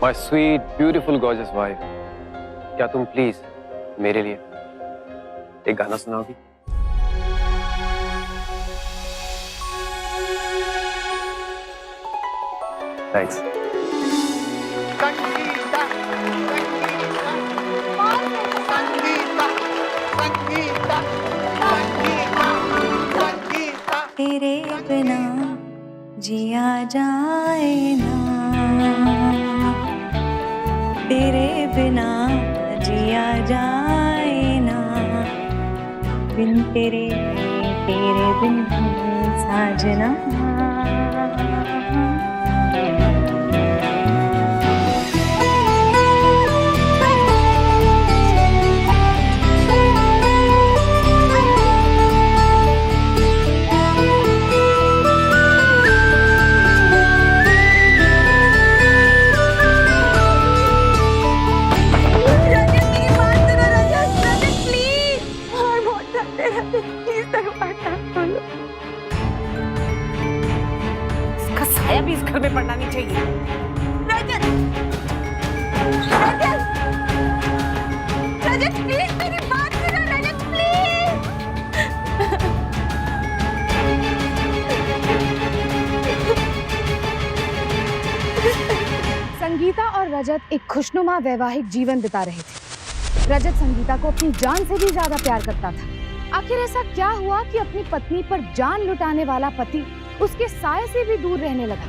My sweet beautiful gorgeous wife, क्या तुम please मेरे लिए एक गाना सुनाओगी? थैंक्स। संगीता, संगीता, संगीता, संगीता, संगीता। तेरे बिना जिया जाए ना, तेरे बिना जिया जाए ना, बिन तेरे बिन साजना। इसका साया भी इस घर में पड़ना नहीं चाहिए। रजत, रजत, रजत प्लीज मेरी बात सुनो, रजत प्लीज। संगीता और रजत एक खुशनुमा वैवाहिक जीवन बिता रहे थे। रजत संगीता को अपनी जान से भी ज्यादा प्यार करता था। आखिर ऐसा क्या हुआ कि अपनी पत्नी पर जान लुटाने वाला पति उसके साये से भी दूर रहने लगा?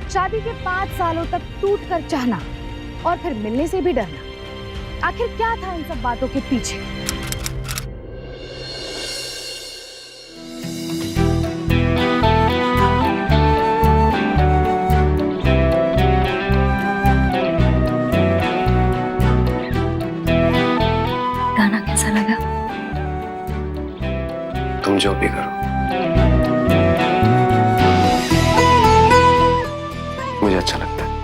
शादी के 5 सालों तक टूट कर चाहना और फिर मिलने से भी डरना, आखिर क्या था इन सब बातों के पीछे? गाना कैसा लगा? तुम जो भी करो मुझे अच्छा लगता है।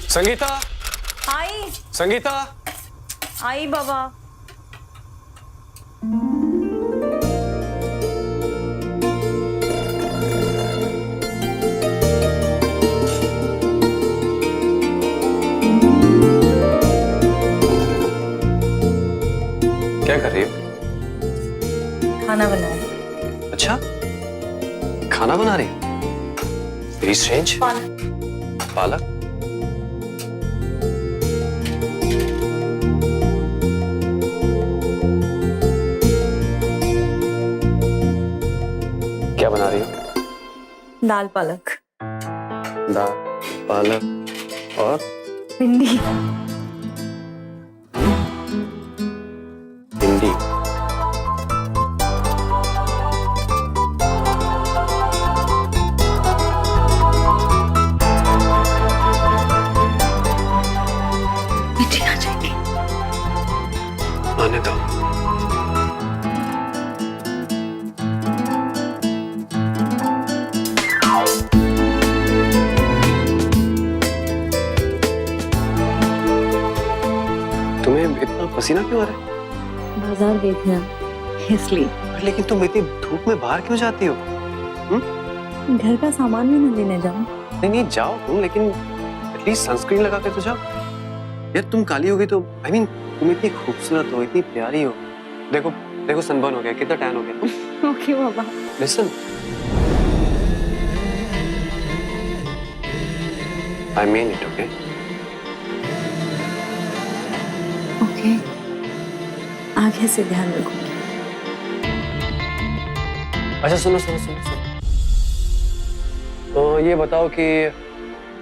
संगीता, आई संगीता, आई बाबा। क्या कर रही हो? खाना बना रही। अच्छा, खाना बना रही हो? Very strange. पालक? क्या बना रही हो? दाल पालक। दाल, पालक और भिंडी। भिंडी। मीठी आ जाएगी। आने दो। तुम्हें इतना पसीना क्यों आ रहा है? बाजार गई थी ना, इसलिए। लेकिन तुम इतनी धूप में बाहर क्यों जाती हो? घर का सामान भी ना लेने जाऊं। नहीं नहीं जाओ तुम, लेकिन एटलीस्ट सनस्क्रीन लगा के तो जाओ। यार तुम काली हो गई तो I mean, तुम इतनी खूबसूरत हो, इतनी प्यारी हो। देखो देखो सनबर्न हो गया, कितना टैन हो गया। Okay Baba. Listen, I mean it, okay? Okay, आगे से ध्यान रखूंगी। अच्छा सुनो सुनो सुनो सुनो, तो ये बताओ कि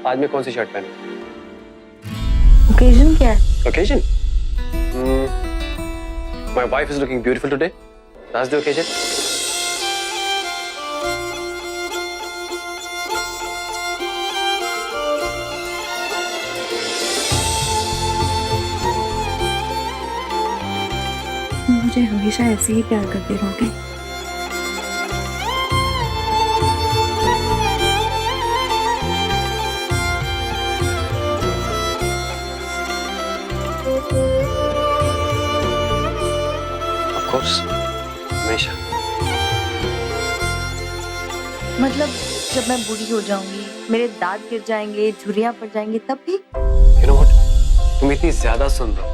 आज मैं कौन सी शर्ट पहनूं? ओकेजन क्या है? Occasion? My wife is looking beautiful today. That's the occasion. मुझे हमेशा ऐसे ही प्यार करते रहोगे। मतलब जब मैं बूढ़ी हो जाऊंगी, मेरे दांत गिर जाएंगे, झुर्रियां पड़ जाएंगी, तब भी? You know what? तुम इतनी ज्यादा सुंदर हो,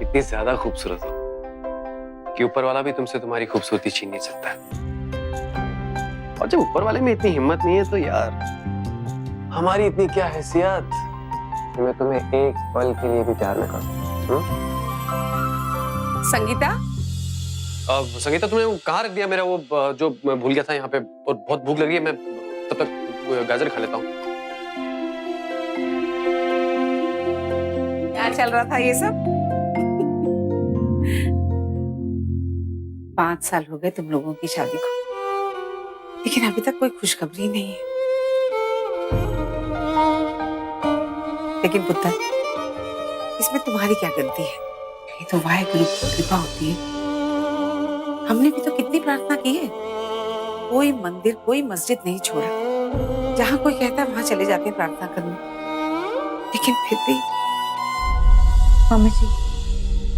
इतनी ज्यादा खूबसूरत हो कि ऊपर वाला भी तुमसे तुम्हारी खूबसूरती छीन नहीं सकता है। और जब ऊपर वाले में इतनी हिम्मत नहीं है तो यार हमारी इतनी क्या हैसियत कि मैं तुम्हें एक पल के लिए भी प्यार न करूं। संगीता, संगीता तुमने वो कहाँ रख दिया मेरा वो जो मैं भूल गया था यहाँ पे, और बहुत भूख लगी है, मैं तब तक गाजर खा लेता हूँ। क्या चल रहा था ये सब? 5 साल हो गए तुम लोगों की शादी को, लेकिन अभी तक कोई खुशखबरी नहीं है। लेकिन पुत्र, इसमें तुम्हारी क्या गलती है? ये तो वाहेगुरु की कृपा होती है। हमने भी तो कितनी प्रार्थना की है, कोई मंदिर कोई मस्जिद नहीं छोड़ा, जहाँ कोई कहता है वहां चले जाते हैं प्रार्थना करने, लेकिन फिर भी। मम्मी जी,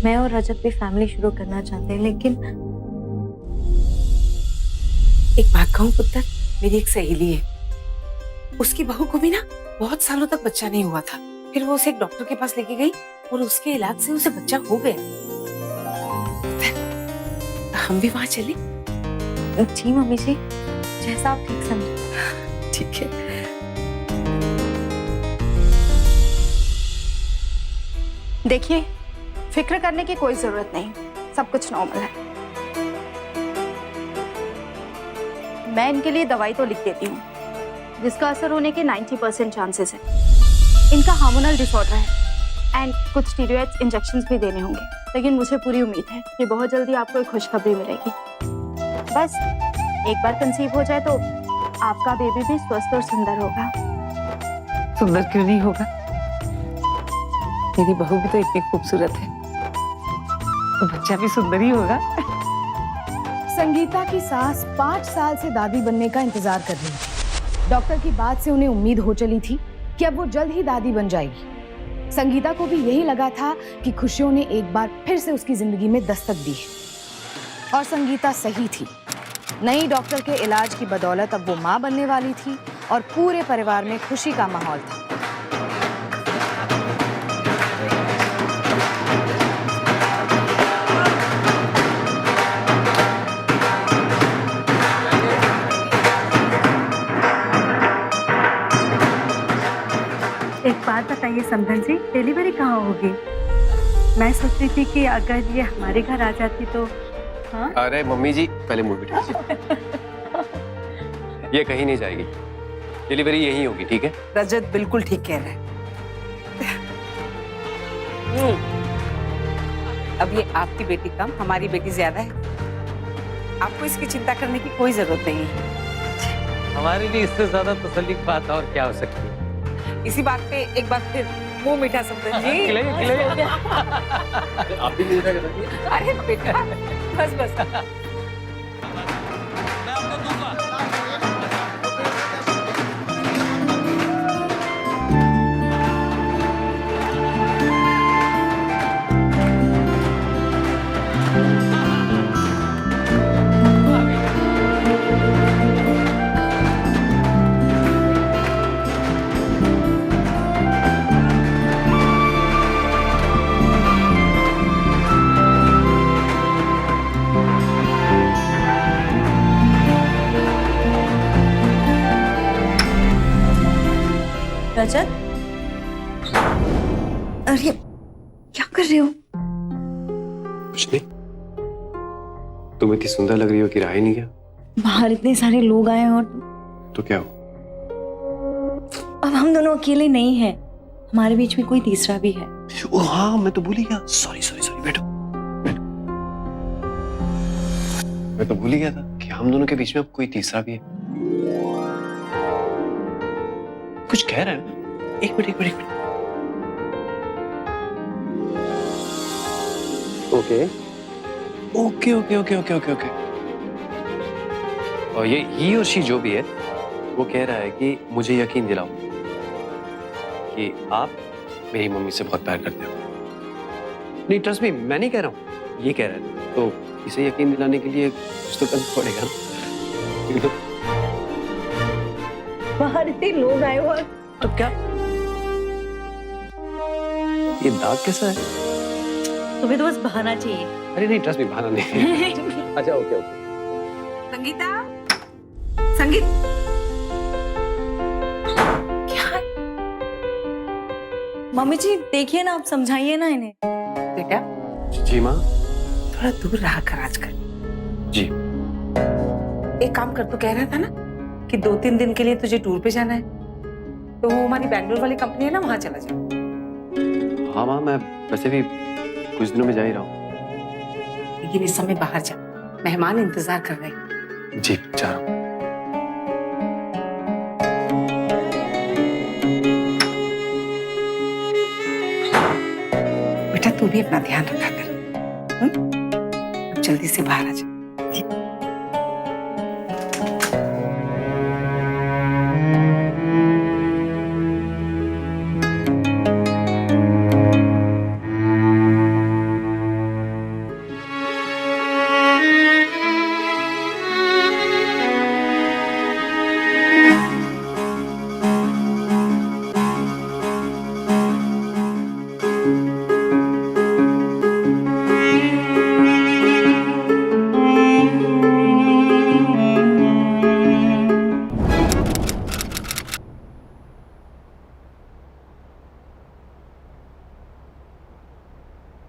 मैं और रजत भी फैमिली शुरू करना चाहते हैं, लेकिन एक बात कहूँ पुत्र, मेरी एक सहेली है, उसकी बहू को भी ना बहुत सालों तक बच्चा नहीं हुआ था, फिर वो उसे एक डॉक्टर के पास लेके गई और उसके इलाज से उसे बच्चा हो गया। हम भी वहां चले? जी मम्मी जी, जैसा आप ठीक समझे। ठीक है। देखिए, फिक्र करने की कोई जरूरत नहीं, सब कुछ नॉर्मल है। मैं इनके लिए दवाई तो लिख देती हूँ, जिसका असर होने के 90% चांसेस है। इनका हार्मोनल डिसऑर्डर है एंड कुछ स्टीरॉयड्स इंजेक्शंस भी देने होंगे, लेकिन मुझे पूरी उम्मीद है कि बहुत जल्दी आपको एक खुशखबरी मिलेगी। बस एक बार कंसीव हो जाए तो आपका बेबी भी स्वस्थ और सुंदर होगा। सुंदर क्यों नहीं होगा? मेरी बहू भी तो इतनी खूबसूरत है, तो बच्चा भी सुंदर ही होगा। संगीता की सास 5 साल से दादी बनने का इंतजार कर रही थी। डॉक्टर की बात से उन्हें उम्मीद हो चली थी कि अब वो जल्द ही दादी बन जाएगी। संगीता को भी यही लगा था कि खुशियों ने एक बार फिर से उसकी जिंदगी में दस्तक दी है। और संगीता सही थी। नई डॉक्टर के इलाज की बदौलत अब वो मां बनने वाली थी और पूरे परिवार में खुशी का माहौल था। एक बात बताइए समधन जी, डिलीवरी कहाँ होगी? मैं सोच रही थी कि अगर ये हमारे घर आ जाती तो। हाँ? अरे मम्मी जी, पहले मुंह बिठाइए। ये कहीं नहीं जाएगी, डिलीवरी यहीं होगी, ठीक है? रजत बिल्कुल ठीक कह रहा है। अब ये आपकी बेटी कम, हमारी बेटी ज्यादा है। आपको इसकी चिंता करने की कोई जरूरत नहीं है। हमारे लिए इससे ज्यादा तसल्ली की बात और क्या हो सकती है? इसी बात पे एक बार फिर मुंह मीठा समझन जी। खिलाइए। आप भी मीठा कर रही हैं। अरे बेटा, बस बस। रजत, अरे क्या कर रहे हो? कुछ नहीं, तुम इतनी सुंदर लग रही हो कि रहा ही नहीं गया। बाहर इतने सारे लोग आए और तो क्या हो? अब हम दोनों अकेले नहीं हैं, हमारे बीच में कोई तीसरा भी है। ओ हाँ, मैं तो भूल ही गया। सॉरी, बैठो। मैं तो भूल ही गया था कि हम दोनों के बीच में अब कोई तीसरा भी है। कुछ कह रहा है? एक मिनट। ओके। और ये ही और शी जो भी है, वो कह रहा है कि मुझे यकीन दिलाओ कि आप मेरी मम्मी से बहुत प्यार करते हो। नहीं, ट्रस्ट मी, मैं नहीं कह रहा हूँ, ये कह रहा है। तो इसे यकीन दिलाने के लिए कुछ तो करना पड़ेगा ना। बाहर इतने लोग आए हुए। तो क्या ये दाग कैसा है? तुम्हें तो बस बहाना चाहिए। अरे नहीं, ट्रस्ट भी बहाना नहीं। अच्छा ओके ओके। संगीता, संगीत, क्या है? मम्मी जी देखिए ना, आप समझाइए ना इन्हें। बेटा जी माँ। थोड़ा दूर रहा कर आजकल। जी। एक काम कर, तो कह रहा था ना कि 2-3 दिन के लिए तुझे टूर पे जाना है, तो वो हमारी बैंगलोर वाली कंपनी है ना, वहां चला जा। हाँ माँ, मैं वैसे भी कुछ दिनों में जा ही रहा हूँ। लेकिन इस समय बाहर जा, मेहमान इंतजार कर रहे हैं। जी जा रहा हूँ। बेटा तू भी अपना ध्यान रखा कर। अब जल्दी से बाहर आ जा।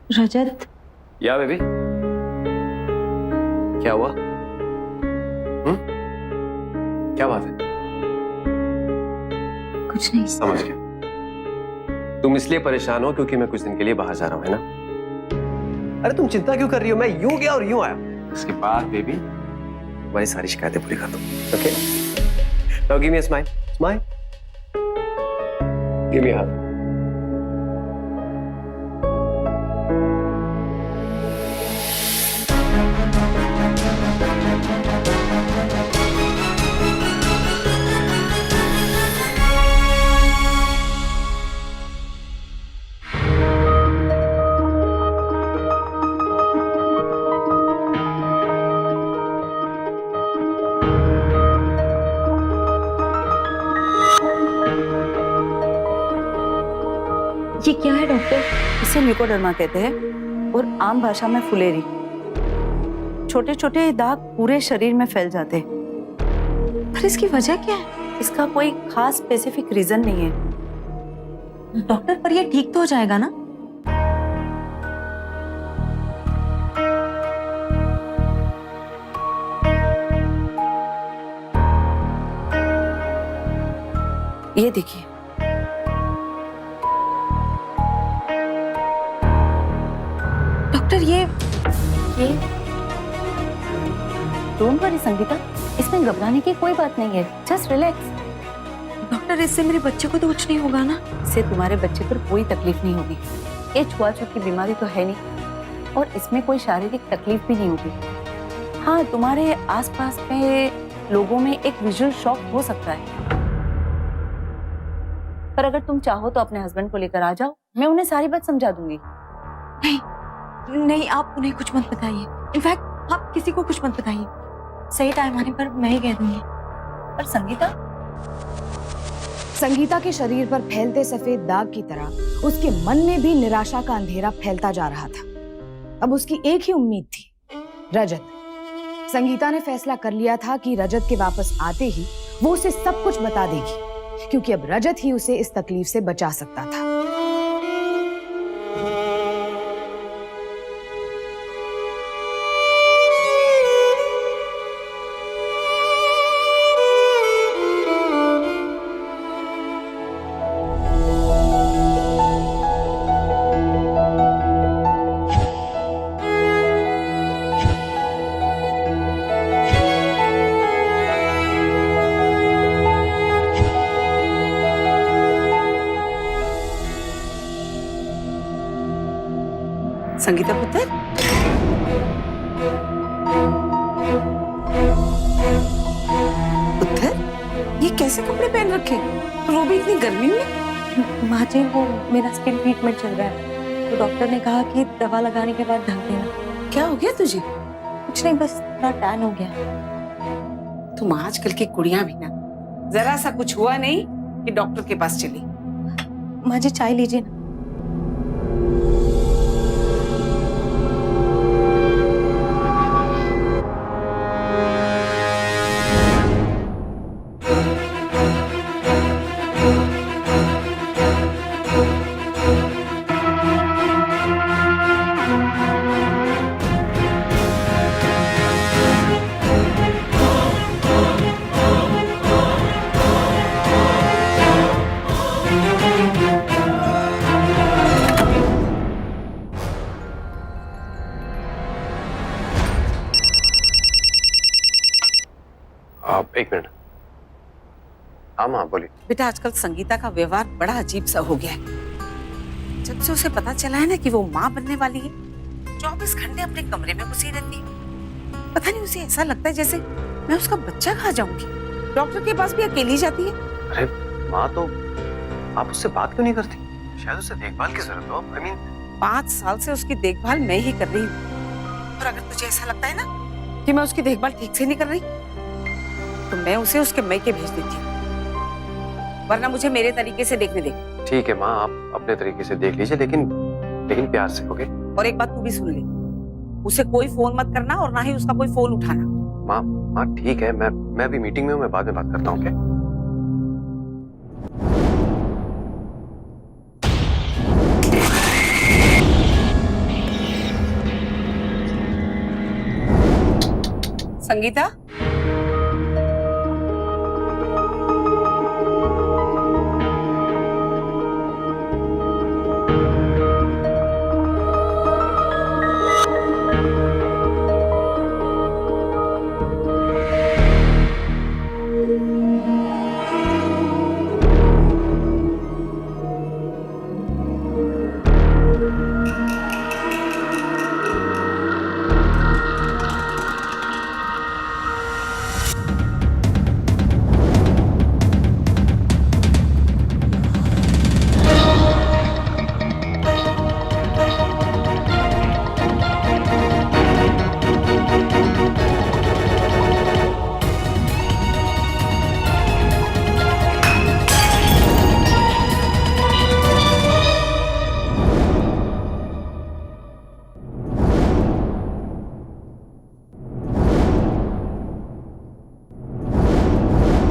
रजत, या बेबी, क्या हुआ? क्या बात है? कुछ नहीं। समझ गया। तुम इसलिए परेशान हो क्योंकि मैं कुछ दिन के लिए बाहर जा रहा हूँ, है ना? अरे तुम चिंता क्यों कर रही हो? मैं यूं गया और यूं आया। इसके बाद बेबी तुम्हारी सारी शिकायतें पूरी कर दूं। Okay? Now give me a smile. Smile. Give me a hug. ये क्या है डॉक्टर? इसे म्यूकोडर्मा कहते हैं और आम भाषा में फुलेरी। छोटे छोटे दाग पूरे शरीर में फैल जाते हैं। पर इसकी वजह क्या है? इसका कोई खास स्पेसिफिक रीजन नहीं है। डॉक्टर, पर ये ठीक तो हो जाएगा ना? ये देखिए, डॉक्टर ये डोंट वरी संगीता, इसमें घबराने की कोई बात नहीं है। Just relax. डॉक्टर, इससे मेरे बच्चे को तो कुछ नहीं होगा ना? इससे तुम्हारे बच्चे पर कोई तकलीफ नहीं होगी। ये छुआछूत की बीमारी तो है नहीं और इसमें कोई शारीरिक तकलीफ भी नहीं होगी। हाँ, तुम्हारे आसपास में लोगों में एक विजुअल शॉक हो सकता है, पर अगर तुम चाहो तो अपने हस्बैंड को लेकर आ जाओ, मैं उन्हें सारी बात समझा दूंगी। नहीं नहीं, आप उन्हें कुछ मत बताइए। इनफैक्ट आप किसी को कुछ मत बताइए। सही टाइम आने पर मैं ही कह दूंगी। पर संगीता, संगीता के शरीर पर फैलते सफेद दाग की तरह उसके मन में भी निराशा का अंधेरा फैलता जा रहा था। अब उसकी एक ही उम्मीद थी, रजत। संगीता ने फैसला कर लिया था कि रजत के वापस आते ही वो उसे सब कुछ बता देगी, क्योंकि अब रजत ही उसे इस तकलीफ से बचा सकता था। संगीता पुत्र, पुत्र, ये कैसे कपड़े पहन रखे? वो भी इतनी गर्मी में? माँ जी, वो मेरा स्किन ट्रीटमेंट चल रहा है, तो डॉक्टर ने कहा कि दवा लगाने के बाद ढक देना। क्या हो गया तुझे? कुछ नहीं, बस थोड़ा टैन हो गया। तुम आजकल की कुड़ियां भी ना जरा सा कुछ हुआ नहीं कि डॉक्टर के पास चली। माँ जी चाय लीजिए ना। आप एक मिनट। हाँ माँ बोलिए। बेटा आजकल संगीता का व्यवहार बड़ा अजीब सा हो गया है। जब से उसे पता चला है ना कि वो माँ बनने वाली है, 24 घंटे अपने कमरे में घुसी रहती है। पता नहीं उसे ऐसा लगता है जैसे मैं उसका बच्चा खा जाऊंगी। डॉक्टर के पास भी अकेली जाती है। अरे माँ, तो आप उससे बात क्यों नहीं करती? शायद उसे देखभाल की जरूरत हो। I mean, 5 साल से उसकी देखभाल मैं ही कर रही हूँ। और अगर तुझे ऐसा लगता है ना कि मैं उसकी देखभाल ठीक से नहीं कर रही, तो मैं उसे उसके मैके भेज देती हूँ, वरना मुझे मेरे तरीके से देखने दे। ठीक है माँ, आप अपने तरीके से देख लीजिए, लेकिन प्यार से, ओके? और एक बात तू भी सुन ले, उसे कोई फोन मत करना और ना ही उसका कोई फोन उठाना। माँ ठीक है, मैं अभी मीटिंग में हूँ, मैं बाद में बात करता हूँ, ओके? संगीता,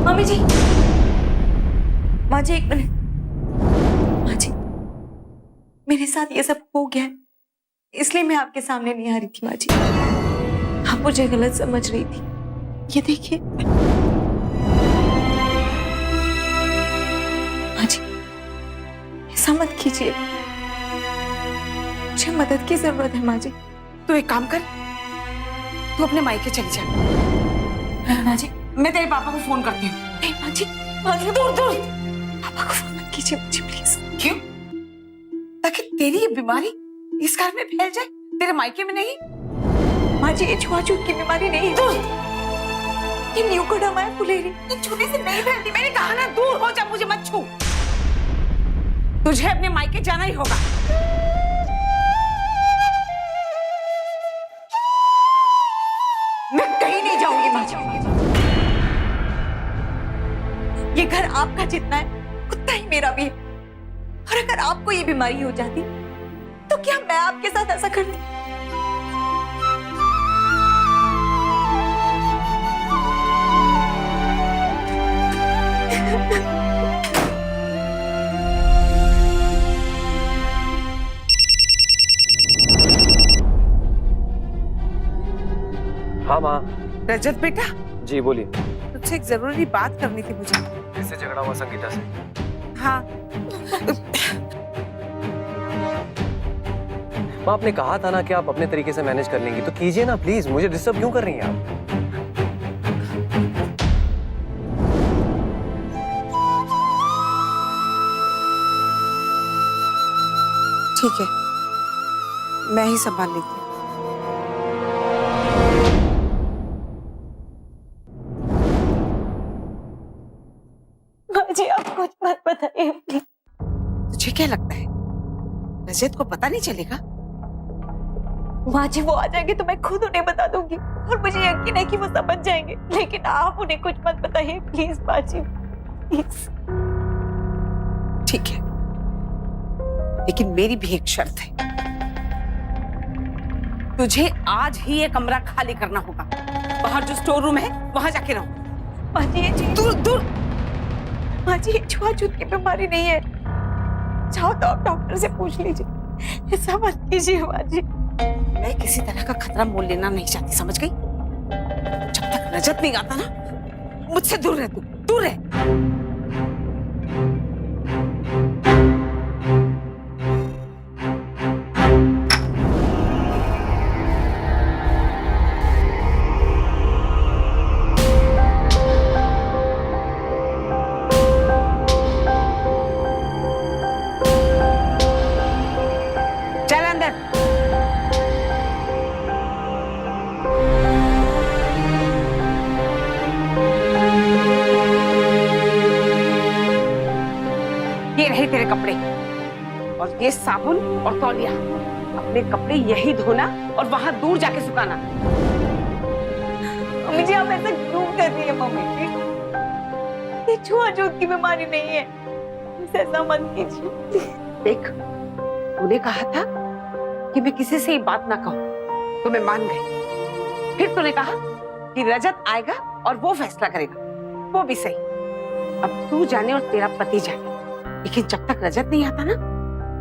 मम्मी जी, माँ जी एक मिनट। माँ जी, मेरे साथ ये सब हो गया है, इसलिए मैं आपके सामने नहीं आ रही थी। माँ जी, आप मुझे गलत समझ रही थी। ये देखिए माँ जी, ऐसा मत कीजिए, मुझे मदद की जरूरत है। माँ जी, तू एक काम कर, तू अपने मायके चली जा। माँ जी, मैं तेरे पापा को फोन करती हूँ। नहीं माँ जी, दूर दूर, पापा को फोन मत कीजिए मुझे प्लीज। क्यों? ताकि तेरी ये बीमारी इस घर में फैल जाए, तेरे मायके में नहीं। माँ जी, ये छुआछूत की बीमारी नहीं है, ये न्यूकोडर्मा है फुलेरी, ये छूने से नहीं फैलती। मैंने कहा ना दूर हो जा, मुझे मत छू। तुझे अपने मायके जाना ही होगा। मैं कहीं नहीं जाऊंगी माँ जी। ये घर आपका जितना है उतना ही मेरा भी है, और अगर आपको ये बीमारी हो जाती तो क्या मैं आपके साथ ऐसा करती? हाँ माँ। रजत बेटा, जी बोलिए। तुझसे एक जरूरी बात करनी थी मुझे। कैसे झगड़ा हुआ संगीता से? हाँ, माँ, आपने कहा था ना कि आप अपने तरीके से मैनेज कर लेंगी, तो कीजिए ना प्लीज। मुझे डिस्टर्ब क्यों कर रही हैं आप? ठीक है, मैं ही संभाल लेती हूँ। माँ जी, आप कुछ मत बताइए प्लीज। तुझे क्या लगता है रजत को पता नहीं चलेगा? माँ जी, वो आ जाएंगे तो मैं खुद उन्हें बता दूंगी, और मुझे यकीन है कि वो समझ जाएंगे, लेकिन आप उन्हें कुछ मत बताइए प्लीज। माँ जी, ठीक है, लेकिन मेरी भी एक शर्त है। तुझे आज ही ये कमरा खाली करना होगा। बाहर जो स्टोर रूम है वहां जाके रहो। माँ जी ये चीज, दूर दूर। माँ जी ये छुआछूत की बीमारी नहीं है। चाहो तो आप डॉक्टर से पूछ लीजिए। ऐसा मत कीजिए माँ जी। मैं किसी तरह का खतरा मोल लेना नहीं चाहती, समझ गई? जब तक रजत नहीं आता ना, मुझसे दूर रह, तू दूर रह। चल अंदर। ये रहे तेरे कपड़े और ये साबुन और तौलिया। अपने कपड़े यही धोना और वहां दूर जाके सुखाना। मम्मी जी आप ऐसा क्यों कर रही है मम्मी जी? ये छुआछूत की बीमारी नहीं है। मुझसे ऐसा मत कीजिए। देख, तूने कहा था कि मैं किसी से ये बात ना कहूं, तो मैं मान गई। फिर तूने कहा कि रजत आएगा और वो फैसला करेगा, वो भी सही। अब तू जाने और तेरा पति जाने, लेकिन जब तक रजत नहीं आता ना,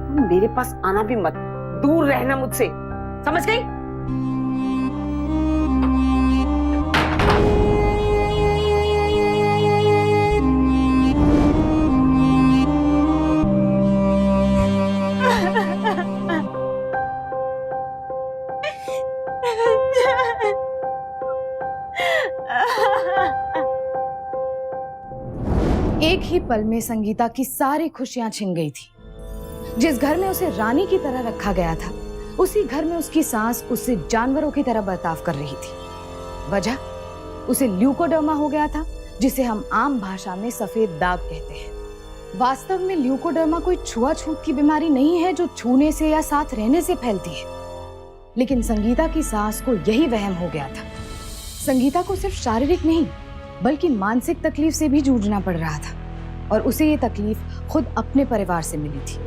तुम मेरे पास आना भी मत। दूर रहना मुझसे, समझ गई? एक ही पल में संगीता की सारी खुशियां छिन गई थी। जिस घर में उसे रानी की तरह रखा गया था, उसी घर में उसकी सांस उससे जानवरों की तरह बर्ताव कर रही थी। वजह, उसे ल्यूकोडर्मा हो गया था, जिसे हम आम भाषा में सफेद दाग कहते हैं। वास्तव में ल्यूकोडर्मा कोई छुआछूत की बीमारी नहीं है जो छूने से या साथ रहने से फैलती है, लेकिन संगीता की सास को यही वहम हो गया था। संगीता को सिर्फ शारीरिक नहीं बल्कि मानसिक तकलीफ से भी जूझना पड़ रहा था, और उसे ये तकलीफ खुद अपने परिवार से मिली थी।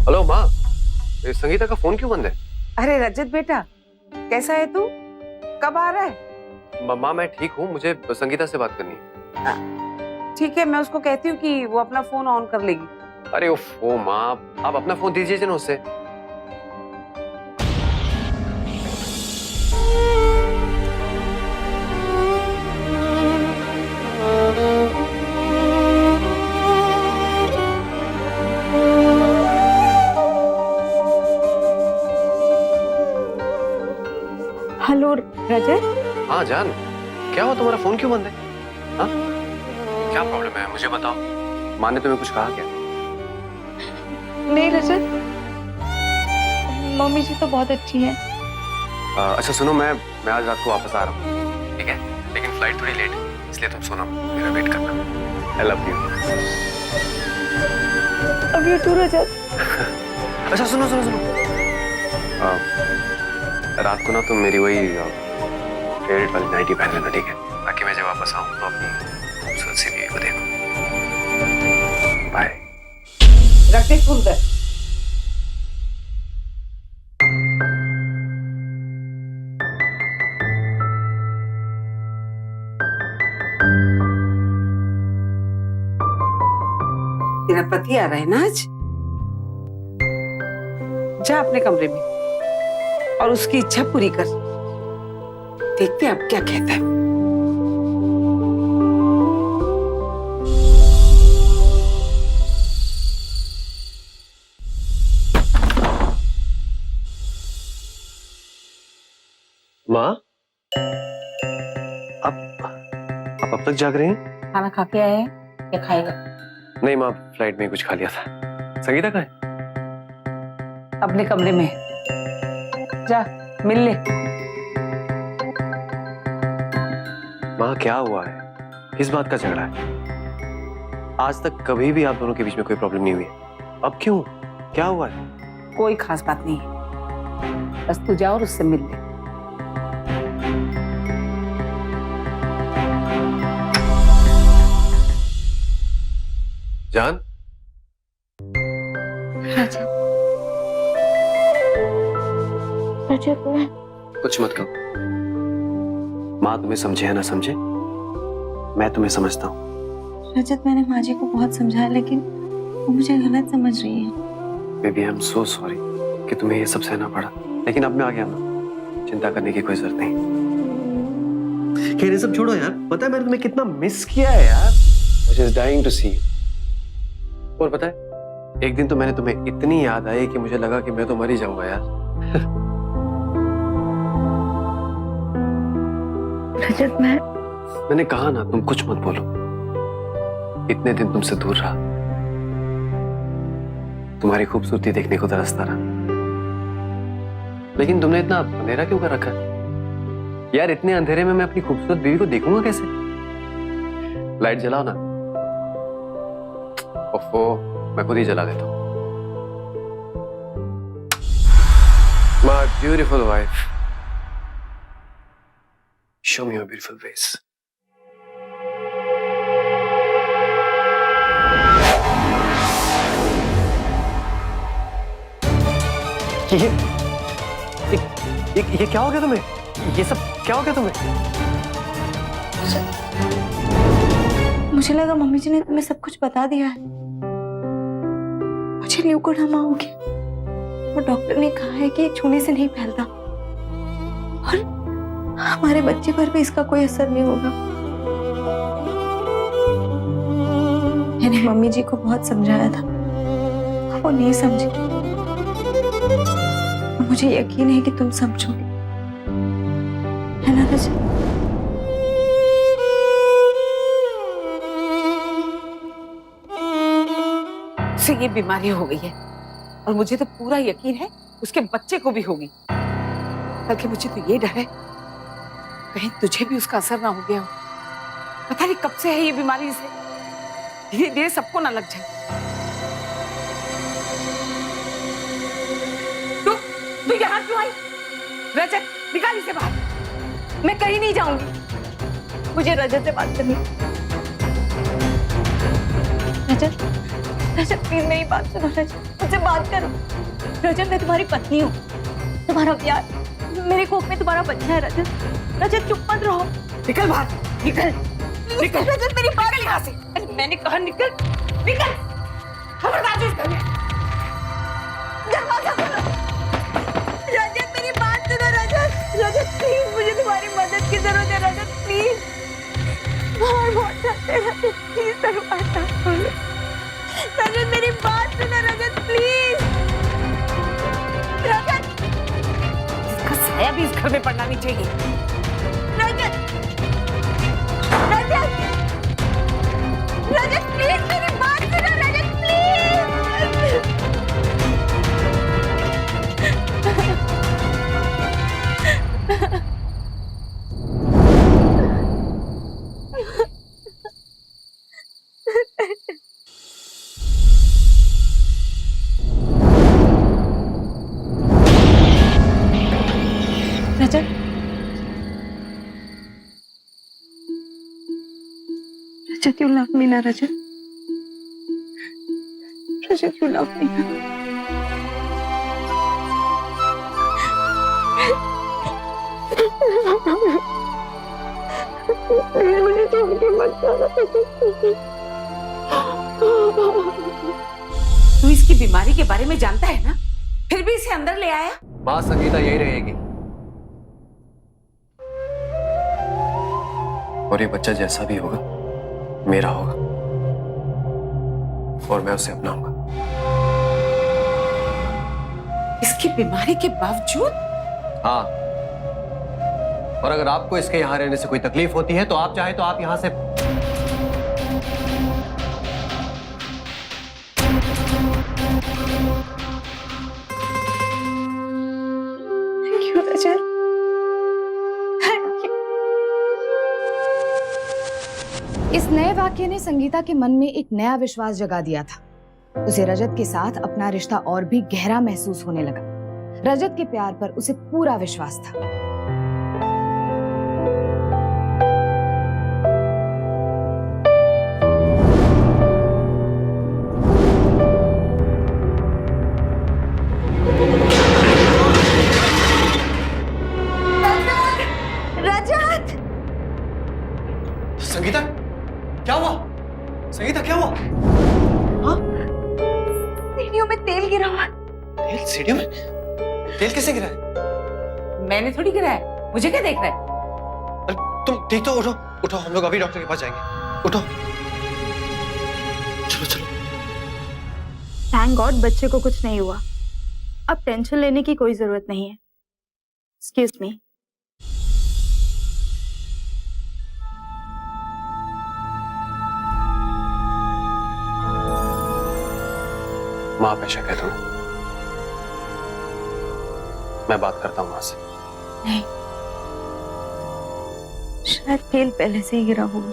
हेलो माँ, ये संगीता का फोन क्यों बंद है? अरे रजत बेटा, कैसा है तू? कब आ रहा है? माँ मैं ठीक हूँ, मुझे संगीता से बात करनी है। ठीक है, मैं उसको कहती हूँ कि वो अपना फोन ऑन कर लेगी। अरे ओ माँ, आप अपना फोन दीजिए ना उससे। हेलो रजत। हाँ जान, क्या हुआ, तुम्हारा फोन क्यों बंद है? हाँ, क्या प्रॉब्लम है मुझे बताओ। माँ ने तुम्हें कुछ कहा क्या? नहीं रजत, मम्मी जी तो बहुत अच्छी है। अच्छा सुनो, मैं आज रात को वापस आ रहा हूँ, ठीक है? लेकिन फ्लाइट थोड़ी लेट है, इसलिए तुम सोना, मेरा वेट करना। I love you. अब यू टू रजत। अच्छा सुनो सुनो सुनो, रात को ना तुम मेरी वही फेवरेट वाली नाइटी पहन लेना, ठीक है? ताकि मैं जब वापस आऊँ तो अपनी खूबसूरत सी बीवी को देखूं। बाय। रख दे फूल कर। तेरा पति आ रहा है ना आज? जा अपने कमरे में और उसकी इच्छा पूरी कर। देखते हैं अब क्या कहता है। माँ, आप अब तक जाग रही हैं? खाना खा के आए हैं या खाएगा? नहीं माँ, फ्लाइट में ही कुछ खा लिया था। संगीता कहाँ है? अपने कमरे में जा मिल ले। माँ क्या हुआ है? किस बात का झगड़ा है? आज तक कभी भी आप दोनों के बीच में कोई प्रॉब्लम नहीं हुई है। अब क्यों? क्या हुआ है? कोई खास बात नहीं है, बस तू जा और उससे मिल ले। जान, कुछ मत कहो। माँ तुम्हें समझे या ना समझे, मैं तुम्हें समझता हूँ। रजत, मैंने माँ जी को बहुत समझाया लेकिन वो मुझे गलत समझ रही है। Baby I am so sorry कि तुम्हें ये सब सहना पड़ा, लेकिन अब मैं आ गया ना, चिंता करने की कोई जरूरत नहीं। खैर ये सब छोड़ो यार, पता है मैंने तुम्हें कितना मिस किया है यार। I was dying to see you. और पता है एक दिन तो मैंने तुम्हें इतनी याद आई कि मुझे लगा कि मैं तो मर ही जाऊंगा यार। रजत, मैंने कहा ना तुम कुछ मत बोलो। इतने दिन तुमसे दूर रहा, तुम्हारी खूबसूरती देखने को तरसता रहा, लेकिन तुमने इतना अंधेरा क्यों कर रखा है यार? इतने अंधेरे में मैं अपनी खूबसूरत बीवी को देखूंगा कैसे? लाइट जलाओ ना। ओफो, मैं खुद ही जला देता हूँ। My beautiful wife, show me your beautiful face. ये क्या हो गया तुम्हें? ये सब क्या हो गया तुम्हें? मुझे लगा मम्मी जी ने तुम्हें सब कुछ बता दिया है। मुझे ल्यूकोडार्मा हो गया और डॉक्टर ने कहा है कि ये छूने से नहीं फैलता और हमारे बच्चे पर भी इसका कोई असर नहीं होगा। मैंने मम्मी जी को बहुत समझाया था, वो नहीं समझी। मुझे यकीन है कि तुम समझोगे, है ना रजत? उसे ये बीमारी हो गई है और मुझे तो पूरा यकीन है उसके बच्चे को भी होगी। बल्कि मुझे तो ये डर है कहीं तुझे भी उसका असर ना हो गया हो। पता नहीं कब से है ये बीमारी, इसे धीरे धीरे सबको ना लग जाए। तू यहाँ क्यों आई? रजत, निकाल इसे बाहर। मैं कहीं नहीं जाऊंगी, मुझे रजत से बात करनी। रजत, रजत प्लीज मेरी बात सुनो। रजत, मुझसे बात करो। रजत, मैं तुम्हारी पत्नी हूँ, तुम्हारा प्यार, मेरे कोख में तुम्हारा बच्चा है। रजत, रजत चुप मत रहो। निकल बाहर, निकल निकल। रजत मेरी बात निकल यहाँ से। मैंने कहा निकल, निकल। खबरदार जो इस घर में। दरवाजा खोलो। रजत मेरी बात सुनो। रजत, रजत प्लीज, मुझे तुम्हारी मदद की जरूरत है। रजत प्लीज, बाहर बहुत जाते हैं। रजत प्लीज दरवाजा खोलो। रजत मेरी बात सुनो। रजत प्लीज। रजत, इसका साया भी इस घर में पड़ना नहीं चाहिए। रजत, रजत, रजत प्लीज मेरी बात सुनो। Rajat please. Rajat, Rajat you love me ना? रजत, रजत you love me ना? मुझे छोड़ के मत जाना। तू इसकी बीमारी के बारे में जानता है ना, फिर भी इसे अंदर ले आया। माँ संगीता यही रहेगी और ये बच्चा जैसा भी होगा मेरा होगा और मैं उसे अपनाऊंगा। इसकी बीमारी के बावजूद? हाँ, और अगर आपको इसके यहाँ रहने से कोई तकलीफ होती है तो आप चाहे तो आप यहाँ से इस नए वाक्य आख्या ने संगीता के मन में एक नया विश्वास जगा दिया था। उसे रजत के साथ अपना रिश्ता और भी गहरा महसूस होने लगा। रजत के प्यार पर उसे पूरा विश्वास था। रजत, संगीता, क्या हुआ? संगीता, क्या हुआ? हाँ? सीढ़ियों में तेल गिरा हुआ। तेल सीढ़ियों में? तेल किसने गिरा है? मैंने थोड़ी गिरा है, मुझे क्या देख रहा है? अरे तुम ठीक तो? उठो उठो, हम लोग अभी डॉक्टर के पास जाएंगे। उठो, चलो चलो। थैंक गॉड बच्चे को कुछ नहीं हुआ। अब टेंशन लेने की कोई जरूरत नहीं है। Excuse me. माँ पे शक है तुम्हें? मैं बात करता हूँ माँ से। नहीं, शायद तेल पहले से ही गिरा होगा।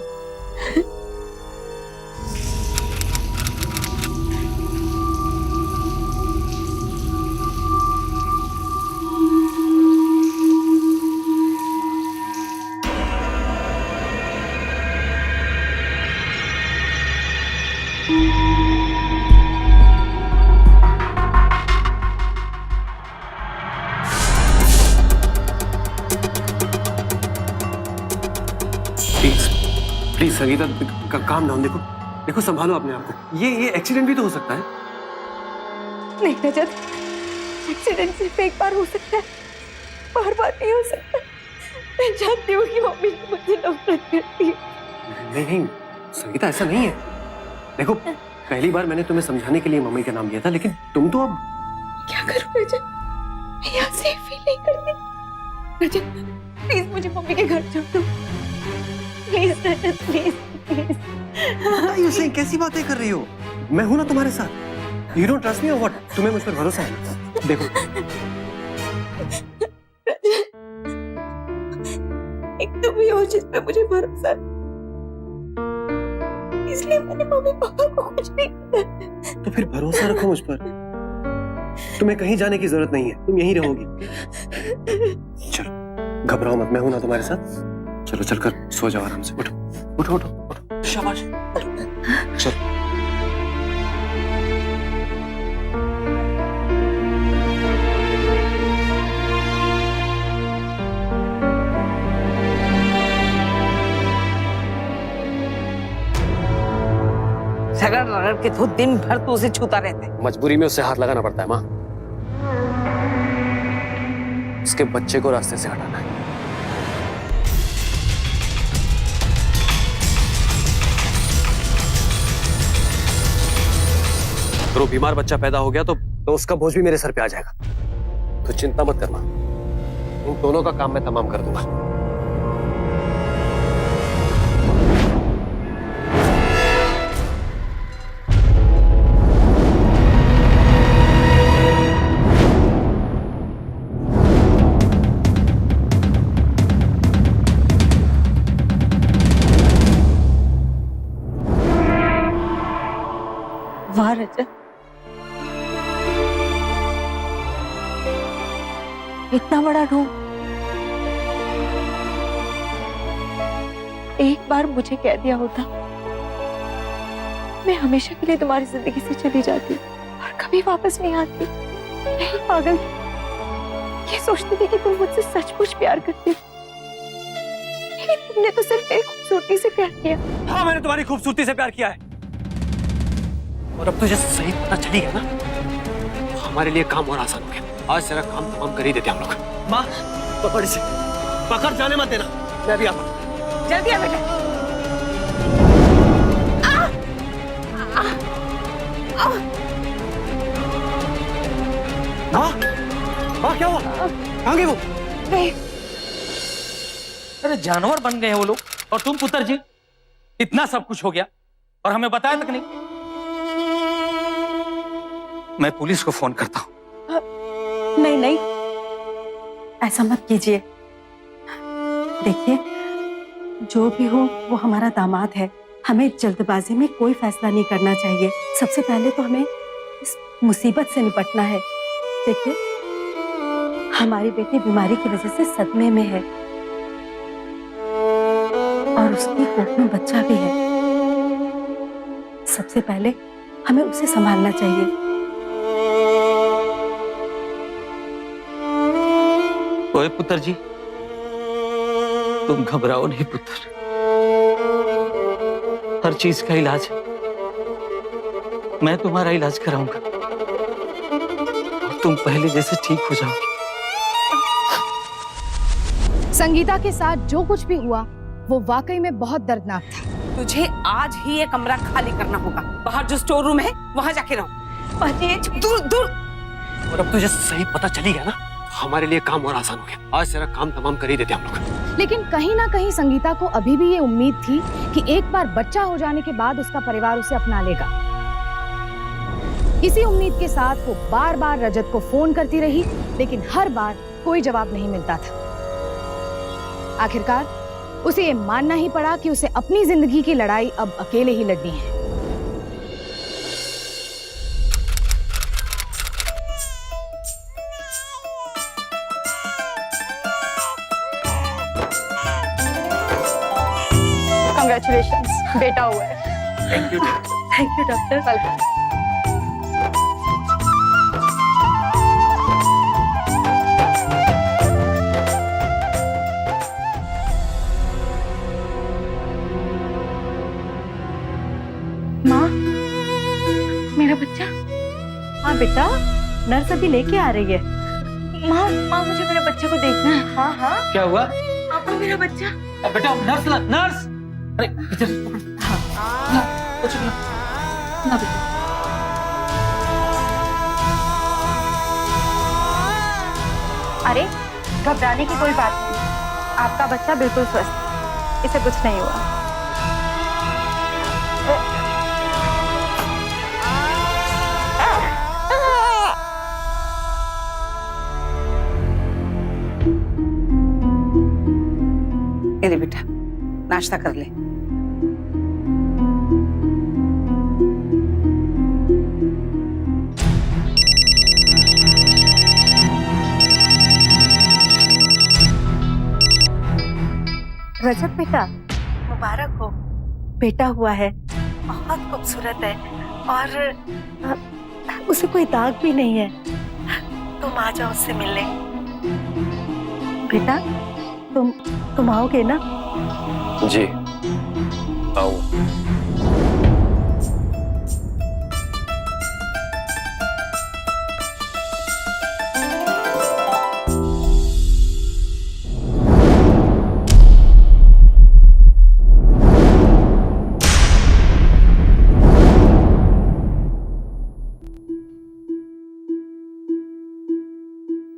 Please Sangeeta, calm down. देखो देखो, संभालो अपने आप को। ये एक्सीडेंट भी तो हो सकता है। नहीं रजत, एक्सीडेंट सिर्फ एक बार हो सकता है, बार बार नहीं हो सकता। मैं जानती हूँ कि मम्मी मुझे नफरत करती है। नहीं नहीं संगीता, ऐसा नहीं है। देखो, पहली बार मैंने तुम्हें समझाने के लिए मम्मी का नाम लिया था, लेकिन तुम तो अब... क्या करूँ रजत? मैं यहाँ सेफ फील नहीं करती। रजत प्लीज मुझे मम्मी के घर छोड़ दो। Please Rajat, please please. ये कैसी बातें कर रही हो? मैं हूं ना तुम्हारे साथ। यू डोंट ट्रस्ट मी और व्हाट? तुम्हें मुझ पर भरोसा है? देखो, एक तुम ही हो जिस पे मुझे भरोसा है, इसलिए मैंने मम्मी पापा को कुछ नहीं बताया। तो फिर भरोसा रखो मुझ पर। तुम्हें कहीं जाने की जरूरत नहीं है, तुम यहीं रहोगी। चलो, घबराओ मत, मैं हूं ना तुम्हारे साथ। चलो, चलकर सो जाओ आराम से। उठो उठो उठो उठो, शाबाश, उठो। चलो। रगड़ रगड़ के तो दिन भर तो उसे छूता रहते। मजबूरी में उससे हाथ लगाना पड़ता है माँ। उसके बच्चे को रास्ते से हटाना है। अगर वो बीमार बच्चा पैदा हो गया तो उसका बोझ भी मेरे सर पे आ जाएगा। तो चिंता मत करना, उन दोनों का काम मैं तमाम कर दूंगा। वाह रजत, इतना बड़ा ढोंग। एक बार मुझे कह दिया होता, मैं हमेशा के लिए तुम्हारी जिंदगी से चली जाती और कभी वापस नहीं आती। नहीं पागल, ये सोचती थी कि तुम मुझसे सचमुच प्यार करती हो, लेकिन तुमने तो सिर्फ मेरी खूबसूरती से प्यार किया। हाँ, मैंने तुम्हारी खूबसूरती से प्यार किया है, और अब तुझे सही पता चली गया ना, तो हमारे लिए काम और आसान हो गया। आज तेरा काम तमाम कर ही देते हम लोग। माँ, पकड़ इसे, पकड़, जाने मत देना। मैं भी आता हूँ। जल्दी आ बेटा। माँ, माँ क्या हुआ? कहाँ गई वो? नहीं, अरे जानवर बन गए हैं वो लोग, और तुम पुत्र जी, इतना सब कुछ हो गया और हमें बताया तक नहीं। मैं पुलिस को फोन करता हूँ। नहीं नहीं, ऐसा मत कीजिए। देखिए, जो भी हो वो हमारा दामाद है, हमें जल्दबाजी में कोई फैसला नहीं करना चाहिए। सबसे पहले तो हमें इस मुसीबत से निपटना है। देखिए, हमारी बेटी बीमारी की वजह से सदमे में है और उसकी कोख में बच्चा भी है। सबसे पहले हमें उसे संभालना चाहिए। ओए पुत्र जी, तुम घबराओ नहीं पुत्र, हर चीज का इलाज है। मैं तुम्हारा इलाज कराऊंगा और तुम पहले जैसे ठीक हो जाओगे। संगीता के साथ जो कुछ भी हुआ वो वाकई में बहुत दर्दनाक था। तुझे आज ही ये कमरा खाली करना होगा। बाहर जो स्टोर रूम है वहां जाके रहो। पाजी दूर दूर। और अब तुझे सही पता चली गया ना, हमारे लिए काम और आसान हो गया। आज तेरा काम तमाम कर ही देते हम लोग। लेकिन कहीं ना कहीं संगीता को अभी भी ये उम्मीद थी कि एक बार बच्चा हो जाने के बाद उसका परिवार उसे अपना लेगा। इसी उम्मीद के साथ वो बार बार रजत को फोन करती रही, लेकिन हर बार कोई जवाब नहीं मिलता था। आखिरकार उसे ये मानना ही पड़ा कि उसे अपनी जिंदगी की लड़ाई अब अकेले ही लड़नी है। कंग्रेचुलेशंस, बेटा हुआ है। Thank you doctor. वेलकम। माँ, मेरा बच्चा। हाँ बेटा, नर्स अभी लेके आ रही है। माँ माँ मुझे मेरे बच्चे को देखना है। हाँ हाँ क्या हुआ? पापा मेरा बच्चा। बेटा नर्स नर्स, अरे इधर हाँ, कुछ ना बेटा। अरे घबराने की कोई बात नहीं, आपका बच्चा बिल्कुल स्वस्थ है, इसे कुछ नहीं हुआ। अरे बेटा, नाश्ता कर ले। रजत बेटा, मुबारक हो, बेटा हुआ है। बहुत खूबसूरत है और उसे कोई दाग भी नहीं है। तुम आ जाओ उससे मिलने। बेटा, तुम आओगे ना? जी आओ।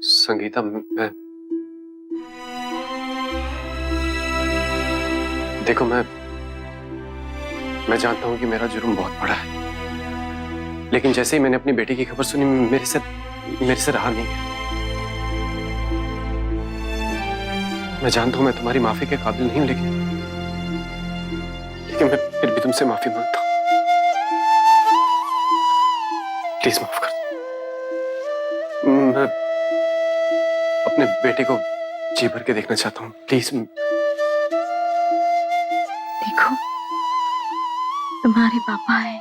संगीता, देखो मैं जानता हूं कि मेरा जुर्म बहुत बड़ा है, लेकिन जैसे ही मैंने अपनी बेटी की खबर सुनी मेरे से रहा नहीं है। मैं जानता हूं मैं तुम्हारी माफी के काबिल नहीं हूं, लेकिन मैं फिर भी तुमसे माफी मांगता हूं। प्लीज माफ कर दो। मैं अपने बेटे को जी भर के देखना चाहता हूं, प्लीज। देखो, तुम्हारे पापा हैं।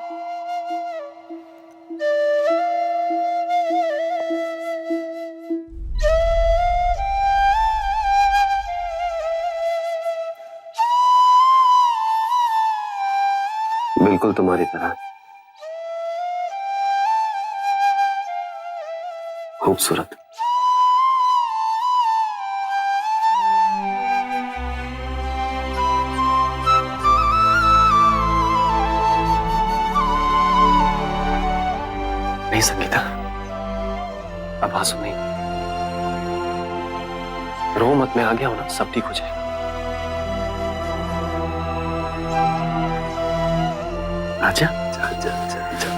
बिल्कुल तुम्हारी तरह खूबसूरत। नहीं संगीता, अब आंसू नहीं, रो मत। मैं आ गया हूं ना, सब ठीक हो जाएगा। आजा, जा, जा, जा, जा।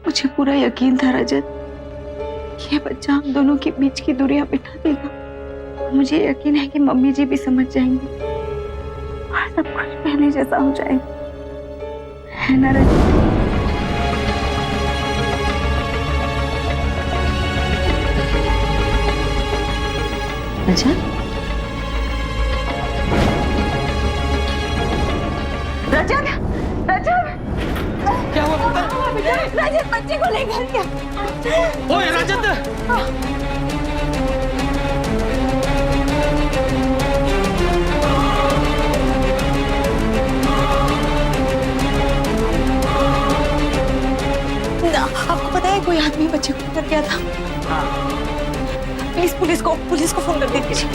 मुझे पूरा यकीन था रजत, ये बच्चा हम दोनों के बीच की दूरियां मिटा देगा। मुझे यकीन है कि मम्मी जी भी समझ जाएंगी और सब कुछ पहले जैसा हो जाएगा, है ना रजत? रजत, रजत, रजत, क्या हुआ पुत्र? रजत बच्चे को लेकर क्या? ओए रजत! आपको पता है कोई आदमी बच्चे को लेकर गया था? प्लीज पुलिस को फोन कर दीजिए।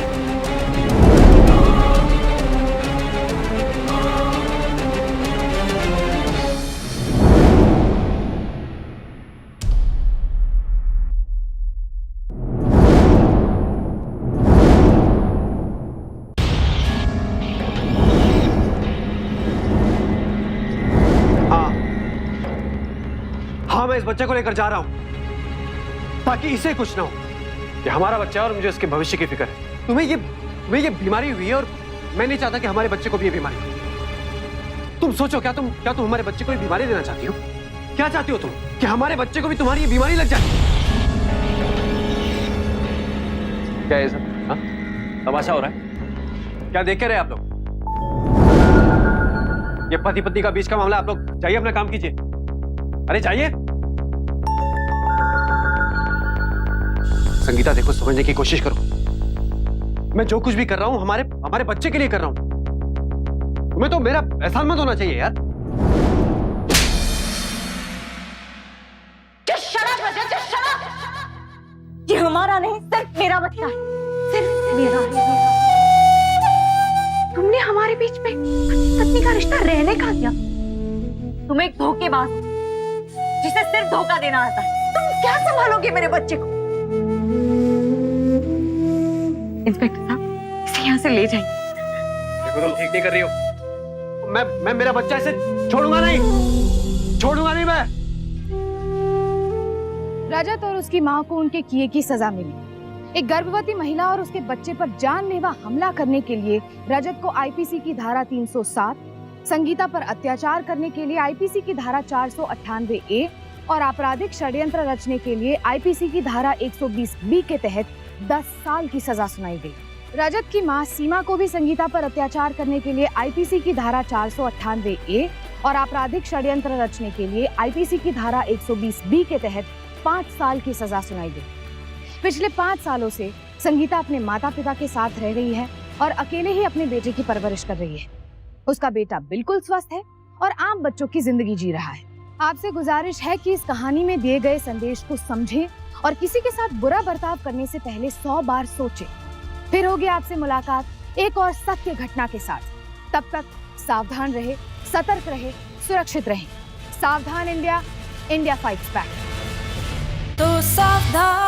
हाँ, मैं इस बच्चे को लेकर जा रहा हूं ताकि इसे कुछ ना हो। ये हमारा बच्चा है और मुझे इसके भविष्य की फिक्र है। तुम्हें ये बीमारी हुई है और मैं नहीं चाहता कि हमारे बच्चे को भी ये बीमारी हो। तुम सोचो, क्या तुम हमारे बच्चे को ये बीमारी देना चाहती हो? क्या चाहती हो तुम कि हमारे बच्चे को भी तुम्हारी ये बीमारी लग जाए? क्या है सब? हाँ? तमाशा हो रहा है? क्या देख के रहे आप लोग? ये पति पत्नी का बीच का मामला, आप लोग जाइए अपना काम कीजिए। अरे जाइए। संगीता देखो, समझने की कोशिश करो। मैं जो कुछ भी कर रहा हूं हमारे बच्चे के लिए कर रहा हूं। तुम्हें तो मेरा एहसान मत होना चाहिए यार। ये हमारा नहीं, सिर्फ मेरा बच्चा है, सिर्फ मेरा है। तुमने हमारे बीच में पत्नी का रिश्ता रहने का दिया। तुम एक धोखेबाज हो, जिसे सिर्फ धोखा देना आता है। तुम क्या संभालोगे मेरे बच्चे को? इंस्पेक्टर साहब, इसे यहाँ से ले जाइए। देखो, तुम ठीक नहीं कर रही हो। मैं मेरा बच्चा ऐसे छोड़ूंगा नहीं मैं। रजत और उसकी मां को उनके किए की सजा मिली। एक गर्भवती महिला और उसके बच्चे पर जानलेवा हमला करने के लिए रजत को आईपीसी की धारा 307, संगीता पर अत्याचार करने के लिए आईपीसी की धारा 498A और आपराधिक षड्यंत्र रचने के लिए आईपीसी की धारा 120B के तहत 10 साल की सजा सुनाई गई। रजत की मां सीमा को भी संगीता पर अत्याचार करने के लिए आईपीसी की धारा 498A और आपराधिक षड्यंत्र रचने के लिए आईपीसी की धारा 120B के तहत 5 साल की सजा सुनाई गई। पिछले 5 सालों से संगीता अपने माता पिता के साथ रह रही है और अकेले ही अपने बेटे की परवरिश कर रही है। उसका बेटा बिल्कुल स्वस्थ है और आम बच्चों की जिंदगी जी रहा है। आपसे गुजारिश है कि इस कहानी में दिए गए संदेश को समझें और किसी के साथ बुरा बर्ताव करने से पहले 100 बार सोचें। फिर होगी आपसे मुलाकात एक और सत्य घटना के साथ। तब तक सावधान रहे, सतर्क रहे, सुरक्षित रहे। सावधान इंडिया, इंडिया फाइट्स बैक। तो सावधान।